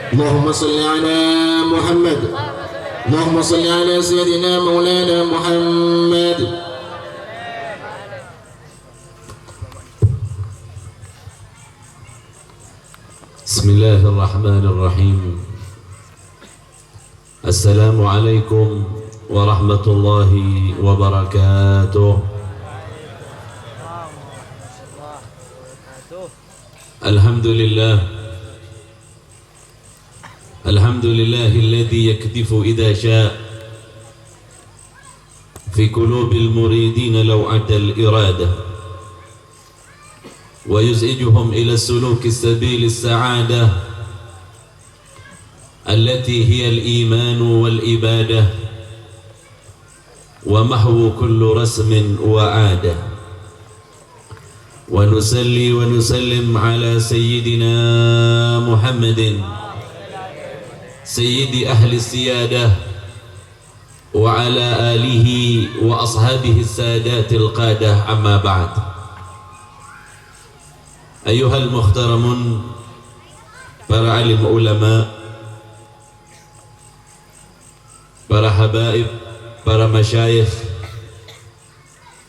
اللهم صل على محمد. اللهم صل على سيدنا مولانا محمد. بسم الله الرحمن الرحيم. السلام عليكم ورحمة الله وبركاته. الحمد لله الذي يكتف إذا شاء في قلوب المريدين لوعة الإرادة ويزعجهم إلى السلوك السبيل السعادة التي هي الإيمان والإبادة ومحو كل رسم وعادة. ونصلي ونسلم على سيدنا محمد سيد أهل السيادة وعلى آله وأصحابه السادات القادة. أما بعد، أيها المحترمون، para alim ulama, para habaib, para masyayikh,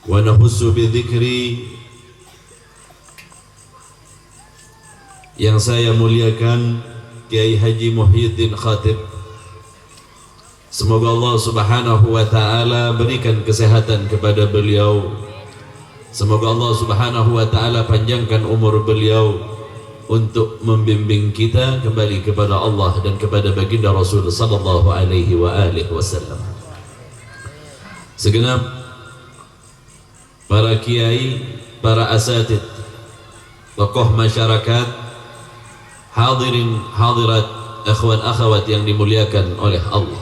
wa nahussu bidzikri yang saya muliakan, Kiai Haji Muhyiddin Khatib. Semoga Allah Subhanahu wa ta'ala berikan kesehatan kepada beliau. Semoga Allah Subhanahu wa ta'ala panjangkan umur beliau untuk membimbing kita kembali kepada Allah dan kepada baginda Rasul sallallahu alaihi wa alihi wasallam. Segenap para kiai, para asatid, tokoh masyarakat, hadirin hadirat, ikhwan akhwat yang dimuliakan oleh Allah.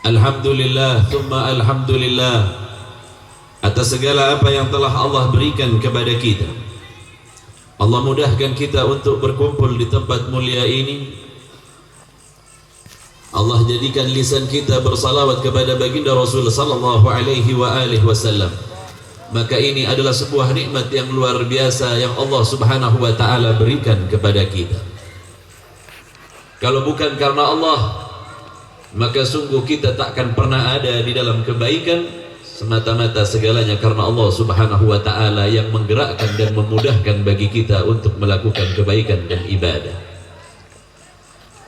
Alhamdulillah, thumma alhamdulillah atas segala apa yang telah Allah berikan kepada kita. Allah mudahkan kita untuk berkumpul di tempat mulia ini. Allah jadikan lisan kita bersalawat kepada baginda Rasul sallallahu alaihi wa alihi wasallam. Maka ini adalah sebuah nikmat yang luar biasa yang Allah Subhanahu wa ta'ala berikan kepada kita. Kalau bukan karena Allah, maka sungguh kita takkan pernah ada di dalam kebaikan. Semata-mata segalanya karena Allah Subhanahu wa ta'ala yang menggerakkan dan memudahkan bagi kita untuk melakukan kebaikan dan ibadah.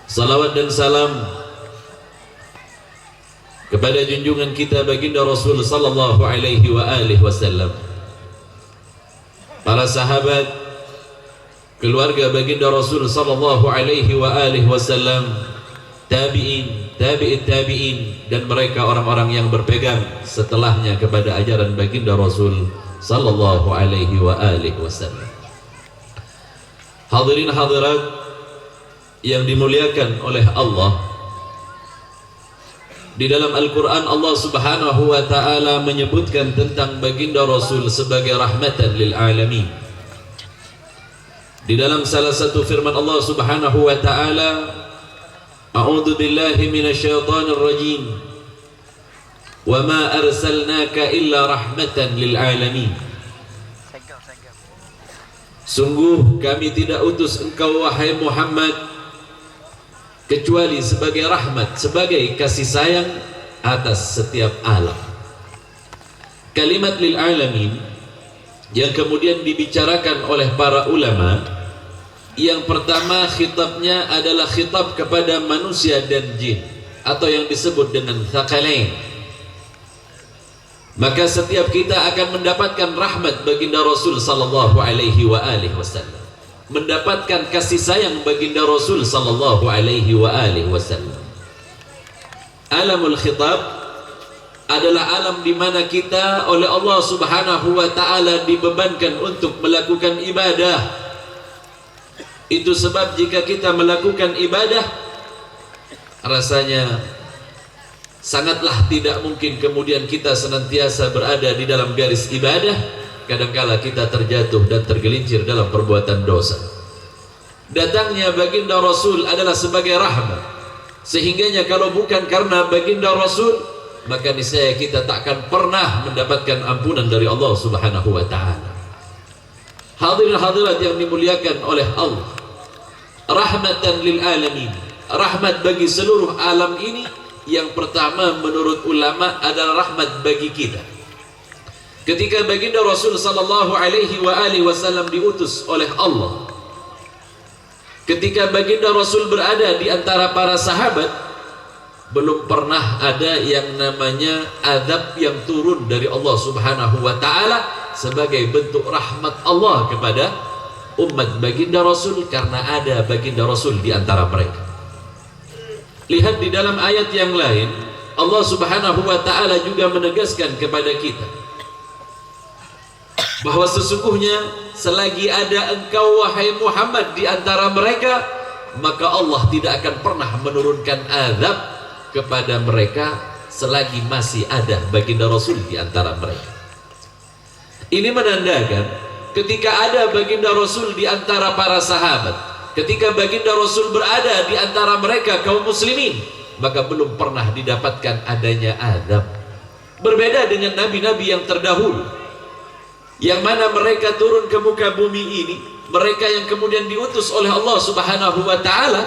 Salawat dan salam kepada junjungan kita baginda Rasul sallallahu alaihi wa alihi wasallam, para sahabat, keluarga baginda Rasul sallallahu alaihi wa alihi wasallam, tabi'in, tabi'it tabi'in, dan mereka orang-orang yang berpegang setelahnya kepada ajaran baginda Rasul sallallahu alaihi wa alihi wasallam. Hadirin hadirat yang dimuliakan oleh Allah, di dalam Al-Quran Allah Subhanahu wa ta'ala menyebutkan tentang baginda Rasul sebagai rahmatan lil alamin. Di dalam salah satu firman Allah Subhanahu wa ta'ala, a'udzu billahi minasyaitonir rajim, wa ma arsalnaka illa rahmatan lil alamin. Sungguh kami tidak utus engkau wahai Muhammad kecuali sebagai rahmat, sebagai kasih sayang atas setiap alam. Kalimat lil alamin yang kemudian dibicarakan oleh para ulama, yang pertama khitabnya adalah khitab kepada manusia dan jin, atau yang disebut dengan thaqalain. Maka setiap kita akan mendapatkan rahmat baginda Rasul sallallahu alaihi wa alihi wasallam, mendapatkan kasih sayang baginda Rasul sallallahu alaihi wa alihi wasallam. Alamul khitab adalah alam di mana kita oleh Allah Subhanahu wa ta'ala dibebankan untuk melakukan ibadah. Itu sebab jika kita melakukan ibadah, rasanya sangatlah tidak mungkin kemudian kita senantiasa berada di dalam garis ibadah. Kadangkala kita terjatuh dan tergelincir dalam perbuatan dosa. Datangnya baginda Rasul adalah sebagai rahmat, sehingganya kalau bukan karena baginda Rasul, maka niscaya kita takkan pernah mendapatkan ampunan dari Allah Subhanahu wa ta'ala. Hadirin hadirat yang dimuliakan oleh Allah, rahmatan lil alamin, rahmat bagi seluruh alam ini. Yang pertama menurut ulama adalah rahmat bagi kita. Ketika baginda Rasul sallallahu alaihi wasallam diutus oleh Allah, ketika baginda Rasul berada di antara para sahabat, belum pernah ada yang namanya azab yang turun dari Allah Subhanahu wa taala sebagai bentuk rahmat Allah kepada umat baginda Rasul, karena ada baginda Rasul di antara mereka. Lihat di dalam ayat yang lain, Allah Subhanahu wa taala juga menegaskan kepada kita bahwa sesungguhnya selagi ada engkau wahai Muhammad di antara mereka, maka Allah tidak akan pernah menurunkan azab kepada mereka selagi masih ada baginda Rasul di antara mereka. Ini menandakan ketika ada baginda Rasul di antara para sahabat, ketika baginda Rasul berada di antara mereka kaum muslimin, maka belum pernah didapatkan adanya azab. Berbeda dengan nabi-nabi yang terdahulu, yang mana mereka turun ke muka bumi ini, mereka yang kemudian diutus oleh Allah Subhanahu wa taala,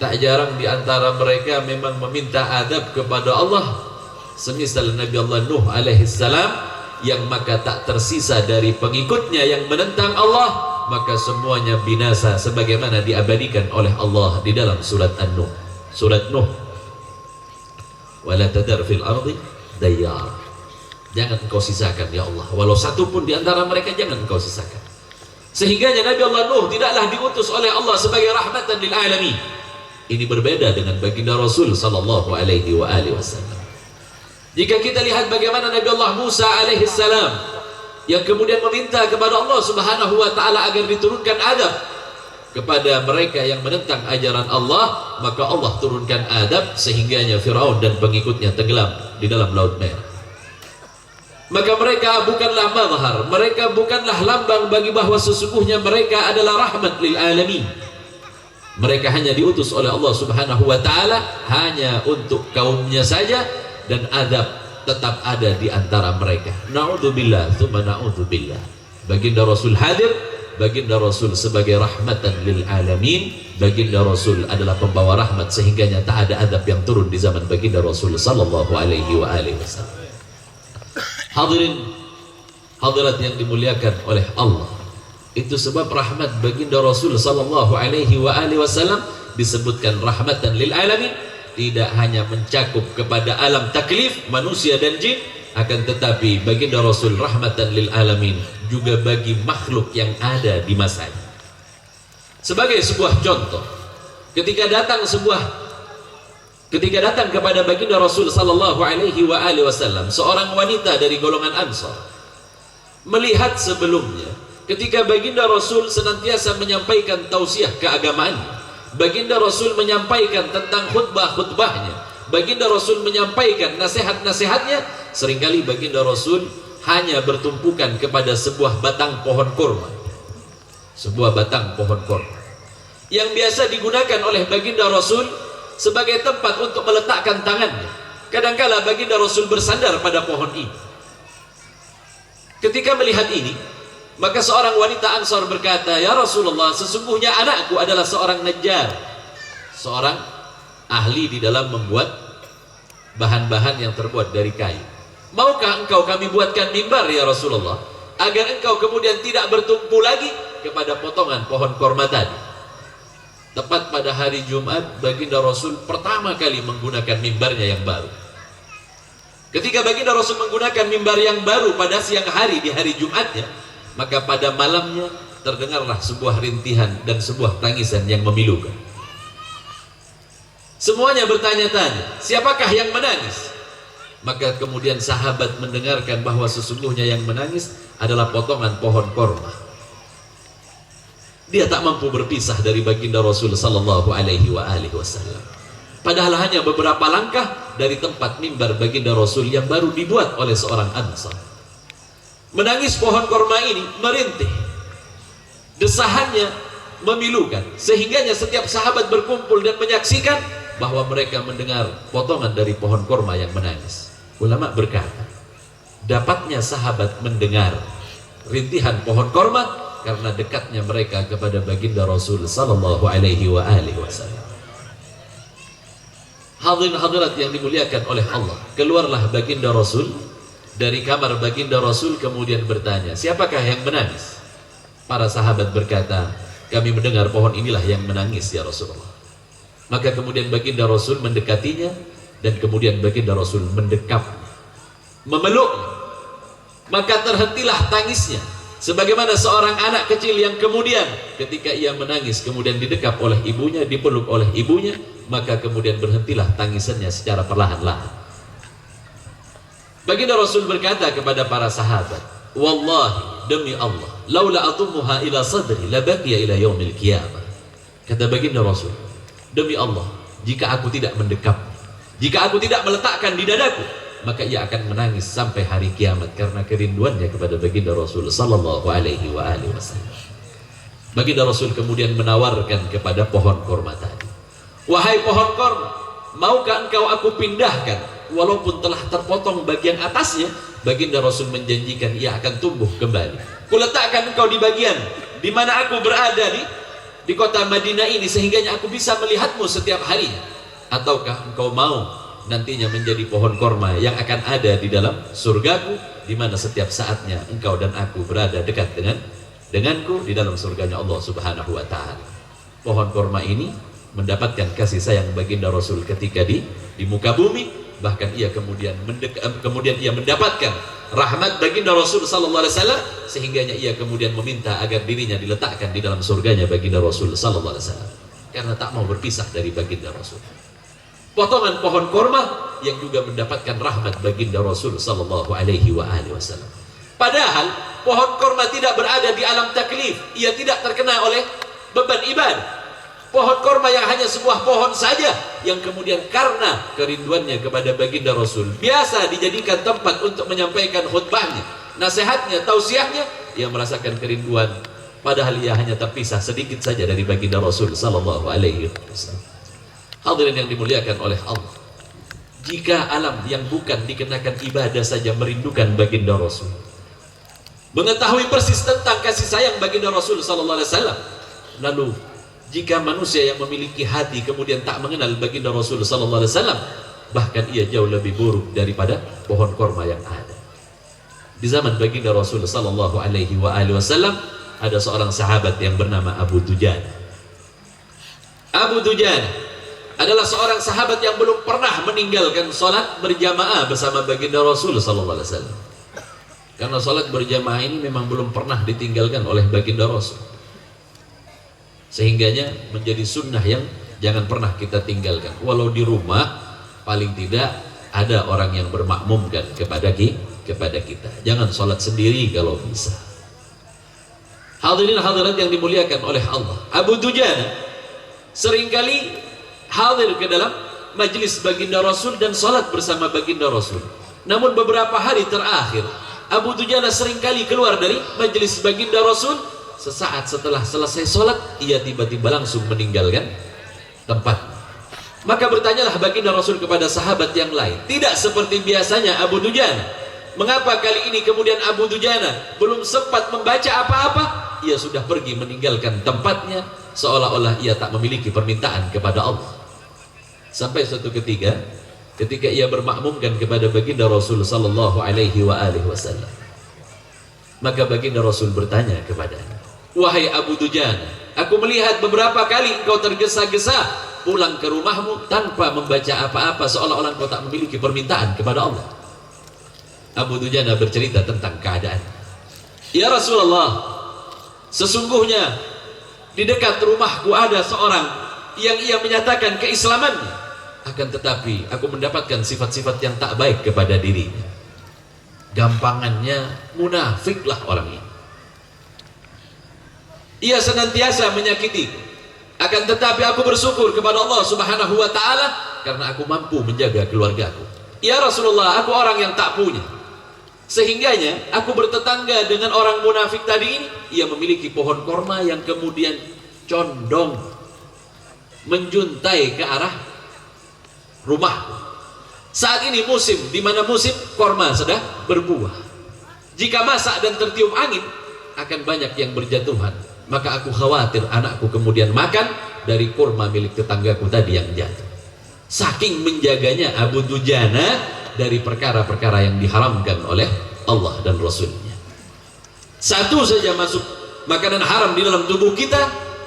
tak jarang di antara mereka memang meminta azab kepada Allah. Semisal Nabi Allah Nuh alaihi salam, yang maka tak tersisa dari pengikutnya yang menentang Allah, maka semuanya binasa sebagaimana diabadikan oleh Allah di dalam surat An-Nuh. Surat Nuh, wala tadar fil ardi dayyar, jangan engkau sisakan ya Allah, walau satu pun di antara mereka jangan engkau sisakan. Sehingga Nabi Allah Nuh tidaklah diutus oleh Allah sebagai rahmatan lil alamin. Ini berbeda dengan baginda Rasul sallallahu alaihi wasallam. Jika kita lihat bagaimana Nabi Allah Musa alaihi salam yang kemudian meminta kepada Allah Subhanahu wa taala agar diturunkan adab kepada mereka yang menentang ajaran Allah, maka Allah turunkan adab sehingganya Firaun dan pengikutnya tenggelam di dalam Laut Merah. Maka mereka bukanlah mazhar, mereka bukanlah lambang bagi bahwa sesungguhnya mereka adalah rahmat lil alamin. Mereka hanya diutus oleh Allah Subhanahu wa taala hanya untuk kaumnya saja, dan azab tetap ada di antara mereka. Na'udzubillah, tsumma na'udzubillah. Baginda Rasul hadir, baginda Rasul sebagai rahmatan lil alamin, baginda Rasul adalah pembawa rahmat sehingganya tak ada azab yang turun di zaman baginda Rasul sallallahu alaihi wasallam. Hadirin hadirat yang dimuliakan oleh Allah, itu sebab rahmat baginda Rasul sallallahu alaihi wasallam disebutkan rahmatan lil alamin, tidak hanya mencakup kepada alam taklif manusia dan jin, akan tetapi baginda Rasul rahmatan lil alamin juga bagi makhluk yang ada di masanya. Sebagai sebuah contoh, ketika datang kepada baginda Rasul sallallahu alaihi wasallam seorang wanita dari golongan Ansar, melihat sebelumnya ketika baginda Rasul senantiasa menyampaikan tausiah keagamaannya, baginda Rasul menyampaikan tentang khutbah-khutbahnya, baginda Rasul menyampaikan nasihat-nasihatnya, seringkali baginda Rasul hanya bertumpukan kepada sebuah batang pohon kurma, sebuah batang pohon kurma yang biasa digunakan oleh baginda Rasul sebagai tempat untuk meletakkan tangannya. Kadangkala baginda Rasul bersandar pada pohon ini. Ketika melihat ini, maka seorang wanita Ansar berkata, "Ya Rasulullah, sesungguhnya anakku adalah seorang najjar, seorang ahli di dalam membuat bahan-bahan yang terbuat dari kayu. Maukah engkau kami buatkan mimbar ya Rasulullah, agar engkau kemudian tidak bertumpu lagi kepada potongan pohon korma tadi?" Tepat pada hari Jumat, baginda Rasul pertama kali menggunakan mimbarnya yang baru. Ketika baginda Rasul menggunakan mimbar yang baru pada siang hari di hari Jumatnya, maka pada malamnya terdengarlah sebuah rintihan dan sebuah tangisan yang memilukan. Semuanya bertanya-tanya, siapakah yang menangis? Maka kemudian sahabat mendengarkan bahwa sesungguhnya yang menangis adalah potongan pohon korma. Dia tak mampu berpisah dari baginda Rasul sallallahu alaihi wasallam. Padahal hanya beberapa langkah dari tempat mimbar baginda Rasul yang baru dibuat oleh seorang Ansar. Menangis pohon korma ini merintih, desahannya memilukan, sehingganya setiap sahabat berkumpul dan menyaksikan bahwa mereka mendengar potongan dari pohon korma yang menangis. Ulama berkata, dapatnya sahabat mendengar rintihan pohon korma karena dekatnya mereka kepada baginda Rasul sallallahu alaihi wasallam. Hadirin hadirat yang dimuliakan oleh Allah, keluarlah baginda Rasul dari kamar baginda Rasul, kemudian bertanya, siapakah yang menangis? Para sahabat berkata, kami mendengar pohon inilah yang menangis ya Rasulullah. Maka kemudian baginda Rasul mendekatinya, dan kemudian baginda Rasul mendekap, memeluk, maka terhentilah tangisnya. Sebagaimana seorang anak kecil yang kemudian ketika ia menangis kemudian didekap oleh ibunya, dipeluk oleh ibunya, maka kemudian berhentilah tangisannya secara perlahan-lahan. Baginda Rasul berkata kepada para sahabat, wallahi, demi Allah, laula atumuha ila sadri labaqiya ila yaumil qiyamah. Kata baginda Rasul, demi Allah, jika aku tidak mendekap, jika aku tidak meletakkan di dadaku, maka ia akan menangis sampai hari kiamat karena kerinduannya kepada baginda Rasul sallallahu alaihi wasallam. Baginda Rasul kemudian menawarkan kepada pohon korma tadi, wahai pohon korma, maukah engkau aku pindahkan walaupun telah terpotong bagian atasnya? Baginda Rasul menjanjikan ia akan tumbuh kembali. Kuletakkan engkau di bagian di mana aku berada di kota Madinah ini, sehingga aku bisa melihatmu setiap hari. Ataukah engkau mau nantinya menjadi pohon korma yang akan ada di dalam surgaku, di mana setiap saatnya engkau dan aku berada dekat denganku di dalam surganya Allah Subhanahu wa taala. Pohon korma ini mendapatkan kasih sayang baginda Rasul ketika di muka bumi, bahkan ia kemudian ia mendapatkan rahmat baginda Rasul sallallahu alaihi wasallam, sehingga ia kemudian meminta agar dirinya diletakkan di dalam surganya baginda Rasul sallallahu alaihi wasallam, karena tak mau berpisah dari baginda Rasul. Potongan pohon korma yang juga mendapatkan rahmat baginda Rasul sallallahu alaihi wasallam. Padahal pohon korma tidak berada di alam taklif, ia tidak terkena oleh beban ibadah. Pohon korma yang hanya sebuah pohon saja, yang kemudian karena kerinduannya kepada baginda Rasul biasa dijadikan tempat untuk menyampaikan khutbahnya, nasihatnya, tausiahnya, ia merasakan kerinduan, padahal ia hanya terpisah sedikit saja dari baginda Rasul sallallahu alaihi wasallam. Hadirin yang dimuliakan oleh Allah, jika alam yang bukan dikenakan ibadah saja merindukan baginda Rasul, mengetahui persis tentang kasih sayang baginda Rasul sallallahu alaihi wasallam, lalu jika manusia yang memiliki hati kemudian tak mengenal baginda Rasul sallallahu alaihi wasallam, bahkan ia jauh lebih buruk daripada pohon korma yang ada. Di zaman baginda Rasul sallallahu alaihi wasallam ada seorang sahabat yang bernama Abu Dujana. Abu Dujana adalah seorang sahabat yang belum pernah meninggalkan sholat berjamaah bersama baginda Rasul sallallahu alaihi wasallam. Karena sholat berjamaah ini memang belum pernah ditinggalkan oleh baginda Rasul, sehingganya menjadi sunnah yang jangan pernah kita tinggalkan. Walau di rumah, paling tidak ada orang yang bermakmumkan kepada kita. Jangan sholat sendiri kalau bisa. Hadirin hadirat yang dimuliakan oleh Allah, Abu Dujana seringkali hadir ke dalam majlis baginda Rasul dan sholat bersama baginda Rasul. Namun beberapa hari terakhir, Abu Dujana seringkali keluar dari majlis baginda Rasul. Sesaat setelah selesai sholat, ia tiba-tiba langsung meninggalkan tempat. Maka bertanyalah baginda Rasul kepada sahabat yang lain, tidak seperti biasanya Abu Dujana, mengapa kali ini kemudian Abu Dujana belum sempat membaca apa-apa, ia sudah pergi meninggalkan tempatnya, seolah-olah ia tak memiliki permintaan kepada Allah. Sampai suatu ketika ia bermakmumkan kepada baginda Rasul sallallahu alaihi wasallam, maka baginda Rasul bertanya kepadanya, wahai Abu Dujana, aku melihat beberapa kali engkau tergesa-gesa pulang ke rumahmu tanpa membaca apa-apa, seolah-olah engkau tak memiliki permintaan kepada Allah. Abu Dujana bercerita tentang keadaan. Ya Rasulullah, sesungguhnya di dekat rumahku ada seorang yang ia menyatakan keislamannya, akan tetapi aku mendapatkan sifat-sifat yang tak baik kepada dirinya. Gampangannya munafiklah orang ini. Ia senantiasa menyakiti, akan tetapi aku bersyukur kepada Allah Subhanahu wa taala karena aku mampu menjaga keluargaku. Ya Rasulullah, aku orang yang tak punya, sehingganya aku bertetangga dengan orang munafik tadi ini. Ia memiliki pohon korma yang kemudian condong menjuntai ke arah rumahku. Saat ini musim, di mana musim korma sedang berbuah. Jika masak dan tertiup angin, akan banyak yang berjatuhan, maka aku khawatir anakku kemudian makan dari kurma milik tetanggaku tadi yang jatuh. Saking menjaganya Abu Dujana dari perkara-perkara yang diharamkan oleh Allah dan Rasulnya. Satu saja masuk makanan haram di dalam tubuh kita,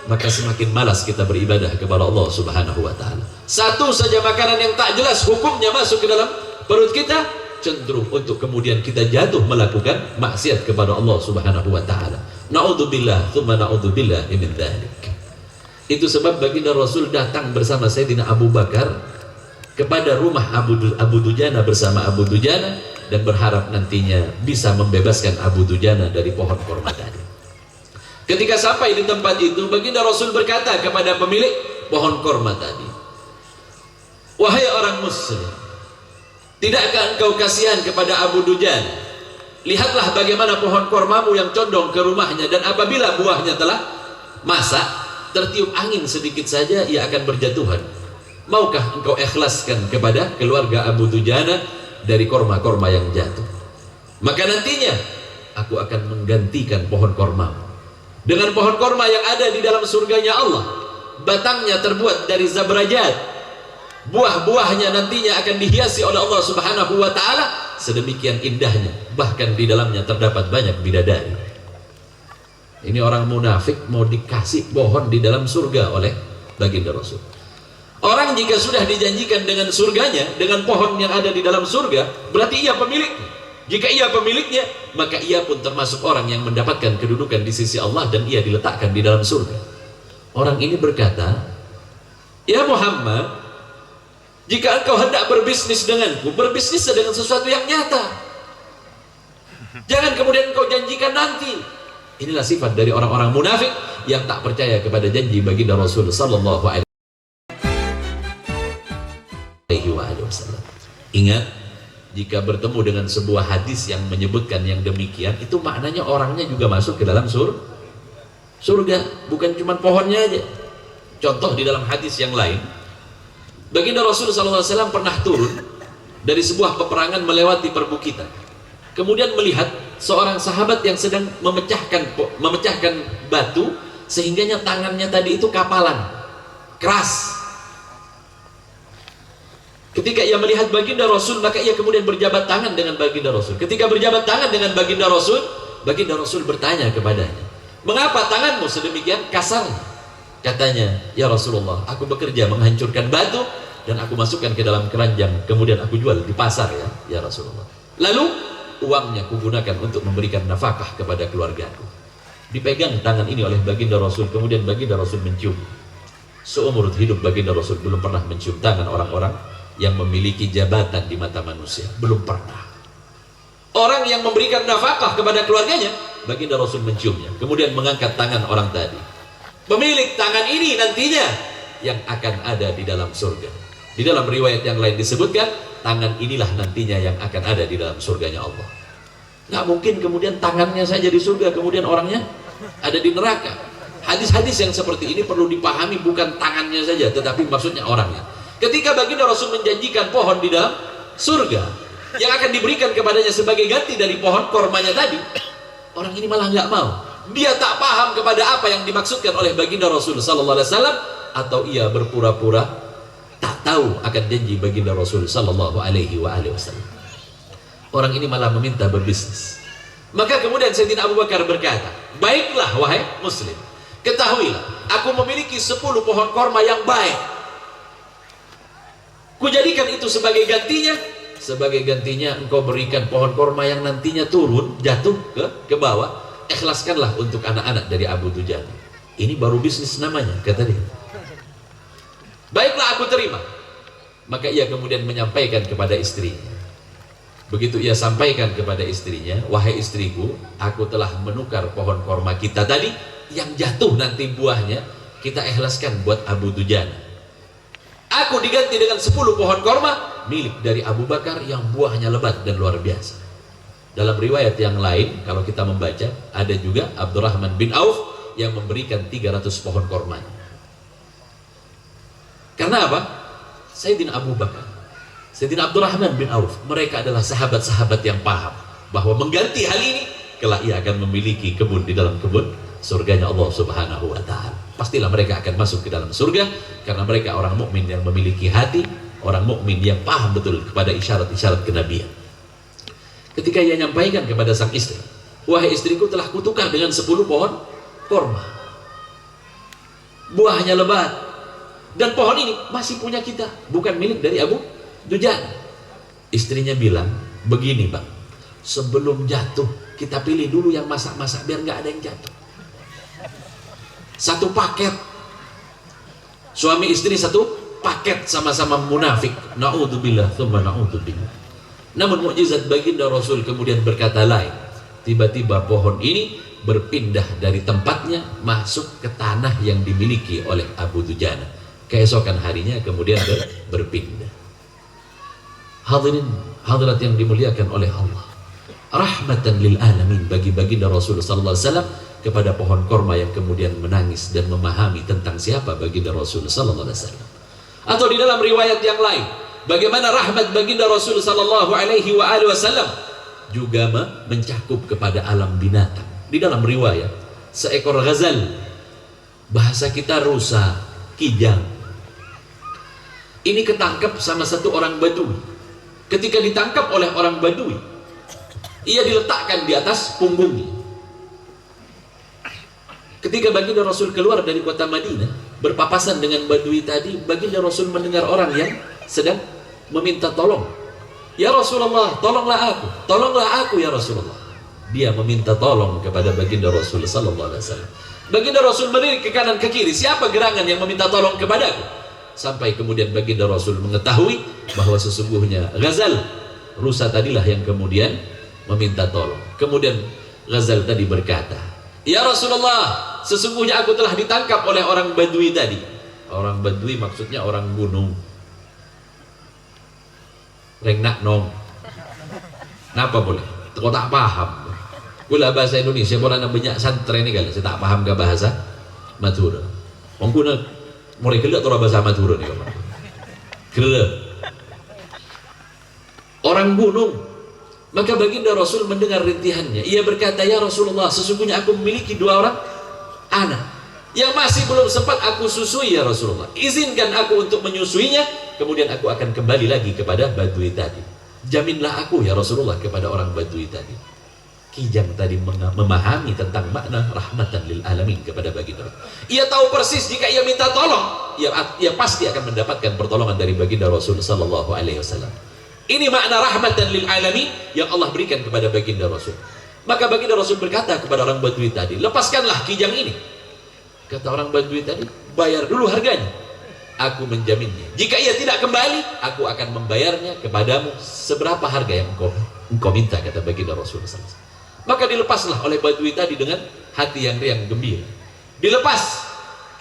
maka semakin malas kita beribadah kepada Allah Subhanahu wa ta'ala. Satu saja makanan yang tak jelas hukumnya masuk ke dalam perut kita, cenderung untuk kemudian kita jatuh melakukan maksiat kepada Allah Subhanahu wa ta'ala. Na'udzubillah tsumma na'udzubillah min dzalik. Itu sebab baginda Rasul datang bersama Sayyidina Abu Bakar kepada rumah Abu Dujana bersama Abu Dujana dan berharap nantinya bisa membebaskan Abu Dujana dari pohon kurma tadi. Ketika sampai di tempat itu, baginda Rasul berkata kepada pemilik pohon kurma tadi, "Wahai orang muslim, tidakkah engkau kasihan kepada Abu Dujana? Lihatlah bagaimana pohon kurmamu yang condong ke rumahnya, dan apabila buahnya telah masak, tertiup angin sedikit saja ia akan berjatuhan. Maukah engkau ikhlaskan kepada keluarga Abu Dujana dari kurma-kurma yang jatuh? Maka nantinya aku akan menggantikan pohon kurmamu dengan pohon kurma yang ada di dalam surganya Allah. Batangnya terbuat dari zabrajat, buah-buahnya nantinya akan dihiasi oleh Allah Subhanahu wa ta'ala sedemikian indahnya, bahkan di dalamnya terdapat banyak bidadari." Ini orang munafik mau dikasih pohon di dalam surga oleh baginda Rasul. Orang jika sudah dijanjikan dengan surganya, dengan pohon yang ada di dalam surga, berarti ia pemiliknya. Jika ia pemiliknya, maka ia pun termasuk orang yang mendapatkan kedudukan di sisi Allah dan ia diletakkan di dalam surga. Orang ini berkata, "Ya Muhammad, jika engkau hendak berbisnis denganku, berbisnis dengan sesuatu yang nyata. Jangan kemudian engkau janjikan nanti." Inilah sifat dari orang-orang munafik yang tak percaya kepada janji baginda Rasul sallallahu alaihi wasallam. Ingat, jika bertemu dengan sebuah hadis yang menyebutkan yang demikian, itu maknanya orangnya juga masuk ke dalam surga, bukan cuma pohonnya aja. Contoh di dalam hadis yang lain, baginda Rasul SAW pernah turun dari sebuah peperangan melewati perbukitan, kemudian melihat seorang sahabat yang sedang memecahkan batu, sehingganya tangannya tadi itu kapalan, keras. Ketika ia melihat baginda Rasul, maka ia kemudian berjabat tangan dengan baginda Rasul. Ketika berjabat tangan dengan baginda Rasul bertanya kepadanya, "Mengapa tanganmu sedemikian kasarnya?" Katanya, "Ya Rasulullah, aku bekerja menghancurkan batu dan aku masukkan ke dalam keranjang, kemudian aku jual di pasar ya Rasulullah. Lalu uangnya kugunakan untuk memberikan nafkah kepada keluargaku." Dipegang tangan ini oleh baginda Rasul, kemudian baginda Rasul mencium. Seumur hidup baginda Rasul belum pernah mencium tangan orang-orang yang memiliki jabatan di mata manusia, belum pernah. Orang yang memberikan nafkah kepada keluarganya, baginda Rasul menciumnya, kemudian mengangkat tangan orang tadi. Pemilik tangan ini nantinya yang akan ada di dalam surga. Di dalam riwayat yang lain disebutkan, tangan inilah nantinya yang akan ada di dalam surganya Allah. Nggak mungkin kemudian tangannya saja di surga, kemudian orangnya ada di neraka. Hadis-hadis yang seperti ini perlu dipahami, bukan tangannya saja, tetapi maksudnya orangnya. Ketika baginda Rasul menjanjikan pohon di dalam surga yang akan diberikan kepadanya sebagai ganti dari pohon kormanya tadi, orang ini malah nggak mau. Dia tak paham kepada apa yang dimaksudkan oleh baginda Rasul sallallahu alaihi wasallam, atau ia berpura-pura tak tahu akan janji baginda Rasul sallallahu alaihi wasallam. Orang ini malah meminta berbisnis. Maka kemudian Sayyidina Abu Bakar berkata, "Baiklah wahai muslim, ketahuilah aku memiliki 10 pohon korma yang baik. Kujadikan itu sebagai gantinya. Sebagai gantinya engkau berikan pohon korma yang nantinya turun, jatuh ke bawah. Ikhlaskanlah untuk anak-anak dari Abu Dujana." Ini baru bisnis namanya, kata dia. "Baiklah, aku terima." Maka ia kemudian menyampaikan kepada istrinya. Begitu ia sampaikan kepada istrinya, "Wahai istriku, aku telah menukar pohon korma kita tadi yang jatuh nanti buahnya, kita ikhlaskan buat Abu Dujana. Aku diganti dengan 10 pohon korma milik dari Abu Bakar yang buahnya lebat dan luar biasa." Dalam riwayat yang lain, kalau kita membaca, ada juga Abdurrahman bin Auf yang memberikan 300 pohon kormanya. Karena apa? Sayyidina Abu Bakar, Sayyidina Abdurrahman bin Auf, mereka adalah sahabat-sahabat yang paham bahwa mengganti hal ini kelak ia akan memiliki kebun di dalam kebun surganya Allah Subhanahu wa taala. Pastilah mereka akan masuk ke dalam surga karena mereka orang mukmin yang memiliki hati, orang mukmin yang paham betul kepada isyarat-isyarat kenabian. Ketika ia nyampaikan kepada sang istri, wahai istriku, telah kutukar dengan 10 pohon korma, buahnya lebat, dan pohon ini masih punya kita, bukan milik dari Abu Dujana. Istrinya bilang, begini bang, sebelum jatuh kita pilih dulu yang masak-masak biar nggak ada yang jatuh. Satu paket, suami istri satu paket, sama-sama munafik. Na'udzubillah, tsumma na'udzubillah. Namun mukjizat baginda Rasul kemudian berkata lain. Tiba-tiba pohon ini berpindah dari tempatnya masuk ke tanah yang dimiliki oleh Abu Dujana. Keesokan harinya kemudian berpindah. Hadirin hadirat yang dimuliakan oleh Allah, rahmatan lil alamin bagi baginda Rasul sallallahu alaihi wasallam kepada pohon korma yang kemudian menangis dan memahami tentang siapa baginda Rasul sallallahu alaihi wasallam. Atau di dalam riwayat yang lain, bagaimana rahmat baginda Rasul sallallahu alaihi wasallam juga mencakup kepada alam binatang. Di dalam riwayat, seekor ghazal, bahasa kita rusa, kijang, ini ketangkep sama satu orang Badui. Ketika ditangkap oleh orang Badui, ia diletakkan di atas punggungnya. Ketika baginda Rasul keluar dari kota Madinah berpapasan dengan Badui tadi, baginda Rasul mendengar orang yang sedang meminta tolong. Ya Rasulullah, tolonglah aku ya Rasulullah. Dia meminta tolong kepada baginda Rasul sallallahu alaihi wasallam. Baginda Rasul melirik ke kanan ke kiri, siapa gerangan yang meminta tolong kepadaku? Sampai kemudian baginda Rasul mengetahui bahwa sesungguhnya ghazal rusa tadilah yang kemudian meminta tolong. Kemudian ghazal tadi berkata, ya Rasulullah, sesungguhnya aku telah ditangkap oleh orang Badui tadi. Orang Badui maksudnya orang gunung. Rengnak nong. Kenapa boleh? Kau tak paham. Gula bahasa Indonesia boleh banyak santri ini kali. Saya tak paham ke bahasa Madura. Menggunakan mulai kelak atau bahasa Madura nih kawan. Kelak. Orang gunung. Maka baginda Rasul mendengar rintihannya. Ia berkata, ya Rasulullah, sesungguhnya aku memiliki 2 orang anak yang masih belum sempat aku susui ya Rasulullah. Izinkan aku untuk menyusuinya, kemudian aku akan kembali lagi kepada Badui tadi. Jaminlah aku ya Rasulullah kepada orang Badui tadi. Kijang tadi memahami tentang makna rahmatan lil alamin kepada baginda. Ia tahu persis jika ia minta tolong, ia pasti akan mendapatkan pertolongan dari baginda Rasul sallallahu alaihi wasallam. Ini makna rahmatan lil alamin yang Allah berikan kepada baginda Rasul. Maka baginda Rasul berkata kepada orang Badui tadi, lepaskanlah kijang ini. Kata orang Badui tadi, bayar dulu harganya, aku menjaminnya. Jika ia tidak kembali, aku akan membayarnya kepadamu seberapa harga yang engkau minta, kata baginda Rasul sallallahu alaihi wasallam. Maka dilepaslah oleh Badui tadi dengan hati yang riang gembira. Dilepas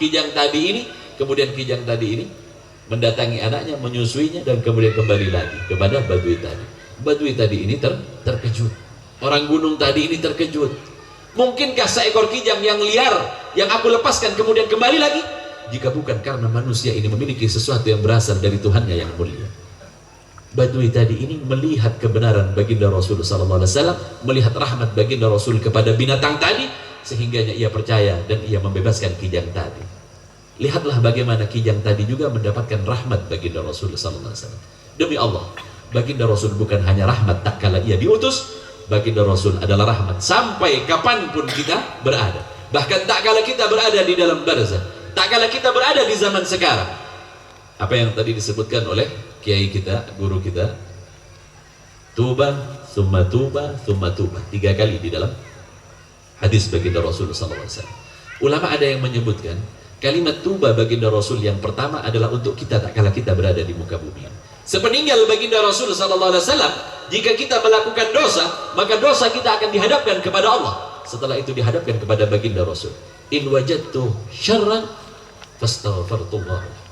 kijang tadi ini, kemudian kijang tadi ini mendatangi anaknya, menyusuinya, dan kemudian kembali lagi kepada Badui tadi. Badui tadi ini terkejut. Orang gunung tadi ini terkejut. Mungkinkah seekor kijang yang liar yang aku lepaskan kemudian kembali lagi? Jika bukan karena manusia ini memiliki sesuatu yang berasal dari Tuhannya yang mulia. Badui tadi ini melihat kebenaran baginda Rasul sallallahu alaihi wasallam, melihat rahmat baginda Rasul kepada binatang tadi, sehingganya ia percaya dan ia membebaskan kijang tadi. Lihatlah bagaimana kijang tadi juga mendapatkan rahmat baginda Rasul sallallahu alaihi wasallam. Demi Allah, baginda Rasul bukan hanya rahmat tak kala ia diutus, baginda Rasul adalah rahmat sampai kapanpun kita berada. Bahkan tak kala kita berada di dalam barzah, tak kala kita berada di zaman sekarang. Apa yang tadi disebutkan oleh kiai kita, guru kita, tuba, summa tuba, summa tuba, 3 kali di dalam hadis baginda Rasul sallallahu alaihi wasallam. Ulama ada yang menyebutkan kalimat tuba baginda Rasul yang pertama adalah untuk kita tak kala kita berada di muka bumi. Sepeninggal baginda Rasul sallallahu alaihi wasallam, jika kita melakukan dosa, maka dosa kita akan dihadapkan kepada Allah. Setelah itu dihadapkan kepada baginda Rasul. In wajadtu syarran fastaghfirullah,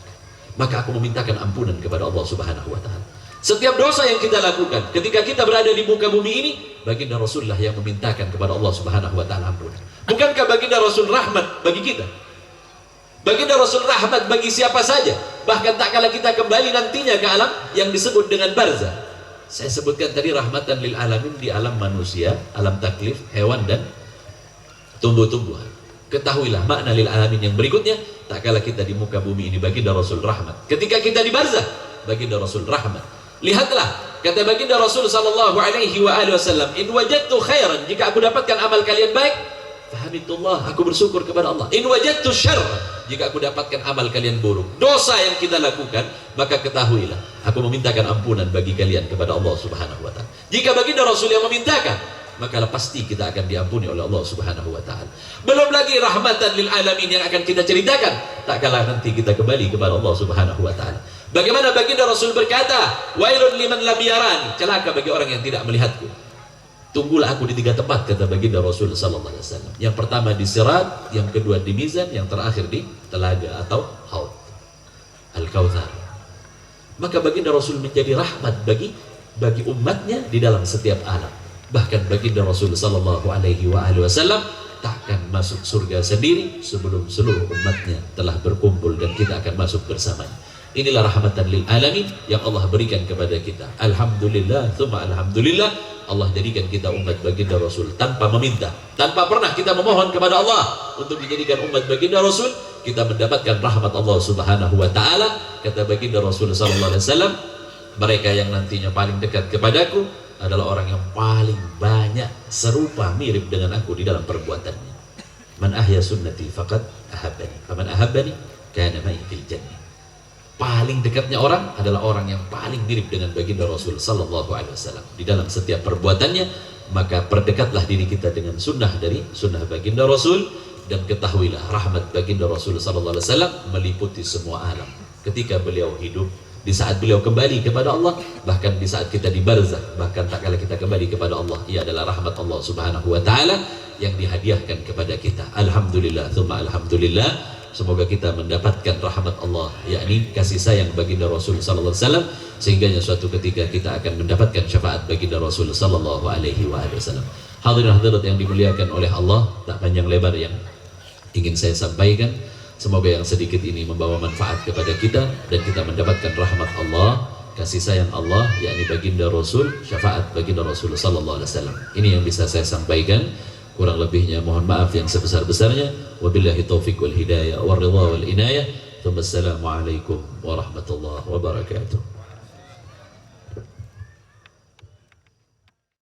maka aku memintakan ampunan kepada Allah Subhanahu wa taala. Setiap dosa yang kita lakukan ketika kita berada di muka bumi ini, baginda Rasulullah yang memintakan kepada Allah Subhanahu wa taala ampunan. Bukankah baginda Rasul rahmat bagi kita? Baginda Rasul rahmat bagi siapa saja. Bahkan tak kala kita kembali nantinya ke alam yang disebut dengan barzah. Saya sebutkan tadi rahmatan lil alamin di alam manusia, alam taklif, hewan dan tumbuh-tumbuhan. Ketahuilah makna lil alamin yang berikutnya, tak kala kita di muka bumi ini baginda Rasul rahmat. Ketika kita di barzah, baginda Rasul rahmat. Lihatlah, kata baginda Rasul sallallahu alaihi wasallam, in wajadtu khairan, jika aku dapatkan amal kalian baik, fahamidullah, aku bersyukur kepada Allah. In wajadtu syarr, jika aku dapatkan amal kalian buruk, dosa yang kita lakukan, maka ketahuilah, aku memintakan ampunan bagi kalian kepada Allah Subhanahu wa taala. Jika baginda Rasul yang memintakan, maka pasti kita akan diampuni oleh Allah Subhanahu wa taala. Belum lagi rahmatan lil alamin yang akan kita ceritakan tak kalah nanti kita kembali kepada Allah Subhanahu wa taala. Bagaimana baginda Rasul berkata, wailun liman lam yarani, celaka bagi orang yang tidak melihatku. Tunggulah aku di 3 tempat, kata baginda Rasul sallallahu alaihi wasallam. Yang pertama di sirat, yang kedua di mizan, yang terakhir di telaga atau haud Al-Kautsar. Maka baginda Rasul menjadi rahmat bagi umatnya di dalam setiap alam. Bahkan baginda Rasul sallallahu alaihi wasallam takkan masuk surga sendiri sebelum seluruh umatnya telah berkumpul dan kita akan masuk bersamanya. Inilah rahmatan lil alamin yang Allah berikan kepada kita. Alhamdulillah, tsumma alhamdulillah, Allah jadikan kita umat baginda Rasul tanpa meminta, tanpa pernah kita memohon kepada Allah untuk dijadikan umat baginda Rasul. Kita mendapatkan rahmat Allah Subhanahu wa taala. Kata baginda Rasul sallallahu alaihi wasallam, mereka yang nantinya paling dekat kepadaku adalah orang yang paling banyak serupa mirip dengan aku di dalam perbuatannya. Man ahya sunnati faqad ahabbani, faman ahabbani kana ma'i fil jannah. Paling dekatnya orang adalah orang yang paling mirip dengan baginda Rasul sallallahu alaihi wasallam di dalam setiap perbuatannya. Maka perdekatlah diri kita dengan sunnah dari sunnah baginda Rasul, dan ketahuilah rahmat baginda Rasul sallallahu alaihi wasallam meliputi semua alam. Ketika beliau hidup, di saat beliau kembali kepada Allah, bahkan di saat kita di barzah, bahkan tak kala kita kembali kepada Allah, ia adalah rahmat Allah Subhanahu wa taala yang dihadiahkan kepada kita. Alhamdulillah, tsumma alhamdulillah. Semoga kita mendapatkan rahmat Allah, yakni kasih sayang baginda Rasul sallallahu alaihi wasallam, sehingga suatu ketika kita akan mendapatkan syafaat baginda Rasul sallallahu alaihi wasallam. Hadirin hadirat yang dimuliakan oleh Allah, tak panjang lebar yang ingin saya sampaikan. Semoga yang sedikit ini membawa manfaat kepada kita dan kita mendapatkan rahmat Allah, kasih sayang Allah, yakni baginda Rasul, syafaat baginda Rasul sallallahu alaihi wasallam. Ini yang bisa saya sampaikan. Kurang lebihnya mohon maaf yang sebesar-besarnya. Wabillahi taufiq wal hidayah wal ridha wal inayah. Wassalamualaikum warahmatullahi wabarakatuh.